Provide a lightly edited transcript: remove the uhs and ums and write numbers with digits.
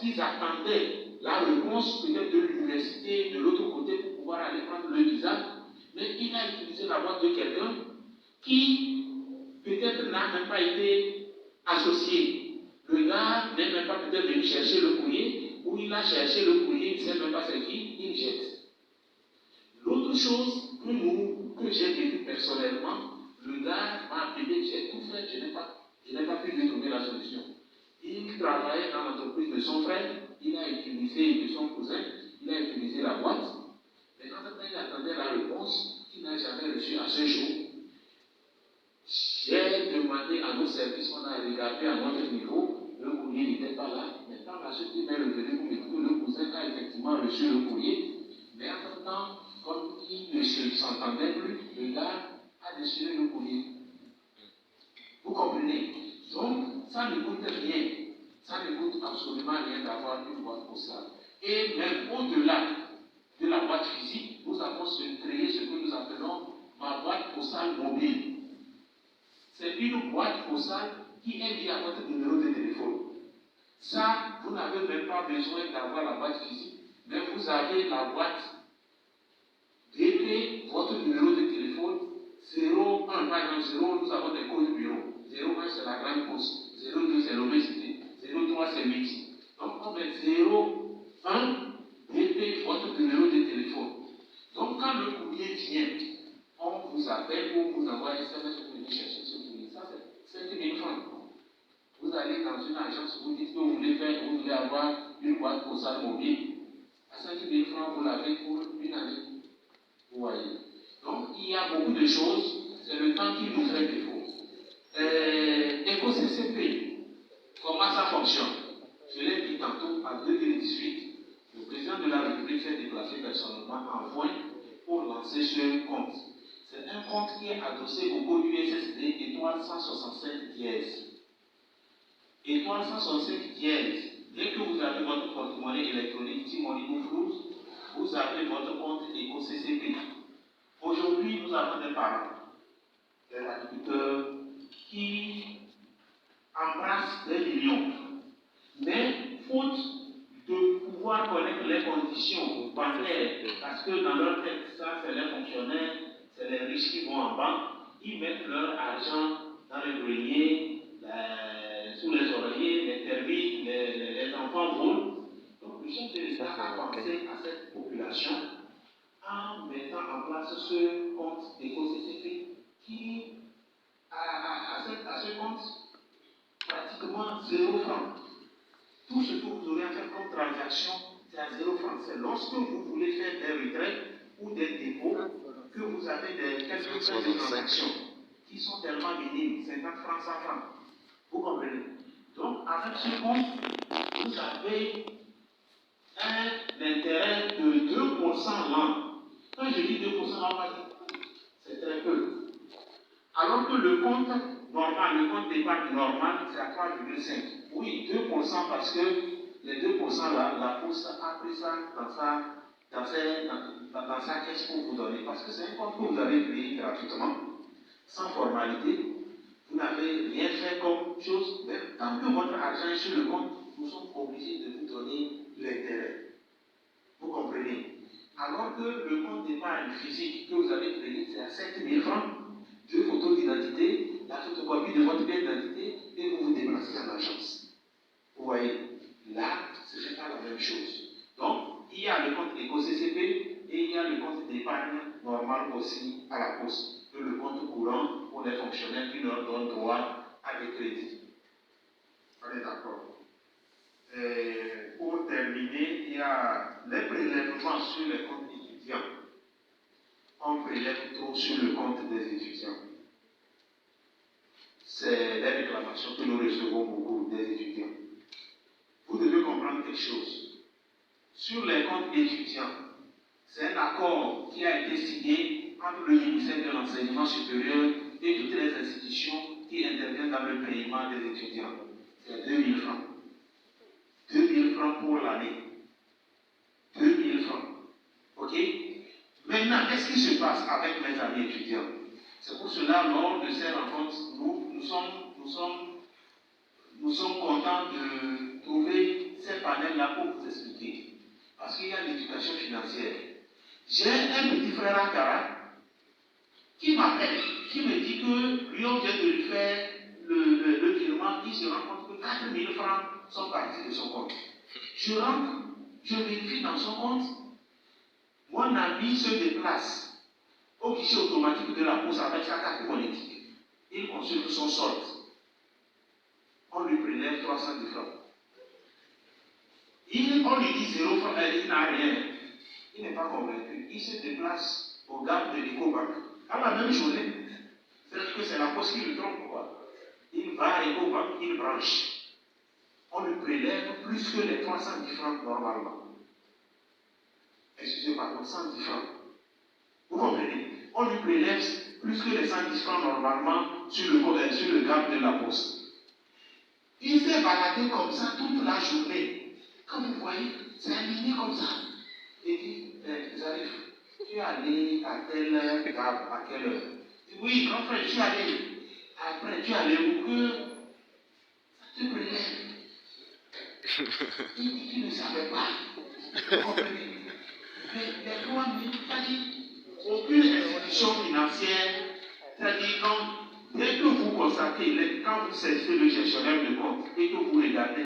qu'ils attendaient la réponse peut-être de l'université, de l'autre côté, pour pouvoir aller prendre le visa, mais il a utilisé la boîte de quelqu'un qui peut-être n'a même pas été associé. Le gars n'est même pas peut-être venu chercher le courrier, ou il a cherché le courrier, il ne sait même pas c'est qui, il jette. L'autre chose que j'ai vécu personnellement, le gars m'a appelé, j'ai tout fait, je n'ai pas pu lui trouver la solution. Il travaillait dans l'entreprise de son frère, il a utilisé, de son cousin, il a utilisé la boîte, mais quand il attendait la réponse, qu'il n'a jamais reçue à ce jour, j'ai demandé à nos services, on a regardé à notre niveau, le courrier n'était pas là, mais par la suite, il m'est revenu pour me dire que le cousin a effectivement reçu le courrier, mais en même temps, comme il ne s'entendait plus, le gars a déchiré le courrier. Vous comprenez? Donc, ça ne coûte rien. Ça ne coûte absolument rien d'avoir une boîte postale. Et même au-delà de la boîte physique, nous avons créé ce que nous appelons ma boîte postale mobile. C'est une boîte postale qui est liée à votre numéro de téléphone. Ça, vous n'avez même pas besoin d'avoir la boîte physique, mais vous avez la boîte BP, votre numéro de téléphone, 01, par exemple 0, nous avons des codes bureau. 01 c'est la grande poste, 02 c'est l'obésité, 03 c'est métier. Donc on met 01 BP, votre numéro de téléphone. Donc quand le courrier vient, on vous appelle ou vous envoie un SMS pour venir chercher ce courrier. Ça c'est 5 000 francs. Vous allez dans une agence, vous dites que vous voulez avoir une boîte postale mobile. À 5 000 francs, vous l'avez pour une année. Vous voyez. Donc, il y a beaucoup de choses, c'est le temps qui nous fait défaut. EcoCCP, comment ça fonctionne? Je l'ai dit tantôt, en 2018, le président de la République s'est déplacé personnellement en juin pour lancer ce compte. C'est un compte qui est adossé au code USSD étoile 165 dièse. Étoile 165 dièse. Dès que vous avez votre porte-monnaie électronique T-Money ou Flows, vous avez votre compte EcoCCP. Aujourd'hui, nous avons des parents, des agriculteurs qui embrassent des millions, mais faute de pouvoir connaître les conditions bancaires, parce que dans leur tête, ça c'est les fonctionnaires, c'est les riches qui vont en banque, ils mettent leur argent dans les greniers, sous les oreillers, les termites, les enfants volent. Donc le chef de l'État a pensé à cette population en mettant en place ce compte EcoCCP qui à ce compte pratiquement 0 francs. Tout ce que vous aurez à faire comme transaction, c'est à 0 francs. C'est lorsque vous voulez faire des retraits ou des dépôts que vous avez quelques frais de transaction qui sont tellement minimes, 50 francs, 100 francs. Vous comprenez? Donc, avec ce compte, vous avez un intérêt de 2% l'an. Quand je dis 2%, on va dire c'est très peu. Alors que le compte normal, le compte d'épargne normal, c'est à 3,5. Oui, 2% parce que les 2% là, la Poste a pris ça dans sa caisse pour vous donner. Parce que c'est un compte que vous avez créé gratuitement, sans formalité. Vous n'avez rien fait comme chose, mais tant que votre argent est sur le compte, nous sommes obligés de vous donner l'intérêt. Vous comprenez? Alors que le compte d'épargne physique que vous avez créé, c'est à 7 000 francs, 2 photos d'identité, la photocopie de votre pièce d'identité, et vous vous déplacez en agence. Vous voyez? Là, ce n'est pas la même chose. Donc, il y a le compte EcoCCP et il y a le compte d'épargne normal aussi à la Poste. Le compte courant pour les fonctionnaires qui leur donnent droit à des crédits. On est d'accord? Pour terminer, il y a les prélèvements sur les comptes étudiants. On prélève trop sur le compte des étudiants. C'est les réclamations que nous recevons beaucoup des étudiants. Vous devez comprendre quelque chose. Sur les comptes étudiants, c'est un accord qui a été signé entre le ministère de l'Enseignement supérieur et toutes les institutions qui interviennent dans le paiement des étudiants. C'est 2 000 francs. 2 000 francs pour l'année. 2 000 francs. Ok? Maintenant, qu'est-ce qui se passe avec mes amis étudiants? C'est pour cela, lors de ces rencontres, nous sommes contents de trouver ces panels là pour vous expliquer. Parce qu'il y a l'éducation financière. J'ai un petit frère à Cara qui m'appelle, qui me dit que lui, on vient de lui faire le virement, il se rend compte que 4 000 francs sont partis de son compte. Je rentre, je vérifie dans son compte, mon ami se déplace au guichet automatique de la Poste avec sa carte monétique. Il consulte son solde. On lui prélève 310 francs. On lui dit 0 francs, il n'a rien. Il n'est pas convaincu. Il se déplace au gap de l'Ecobank. À la même journée, c'est-à-dire que c'est la Poste qui le trompe, quoi. Il va à l'Ecobank, il branche. On lui prélève plus que les 310 francs normalement. Excusez-moi, 110 francs. Vous comprenez? On lui prélève plus que les 110 francs normalement sur le gap de la Poste. Il s'est baladé comme ça toute la journée. Comme vous voyez, c'est aligné comme ça. Il dit, Zarif, tu es allé à telle gap, à quelle heure? Il dit, oui, grand frère, je suis allé. Après, tu es allé où que ça te prélève. Il dit qu'il ne savait pas. Vous comprenez? Mais les 3 000, c'est-à-dire, aucune institution financière, c'est-à-dire dès que vous constatez, quand vous saisissez le gestionnaire de compte et que vous regardez,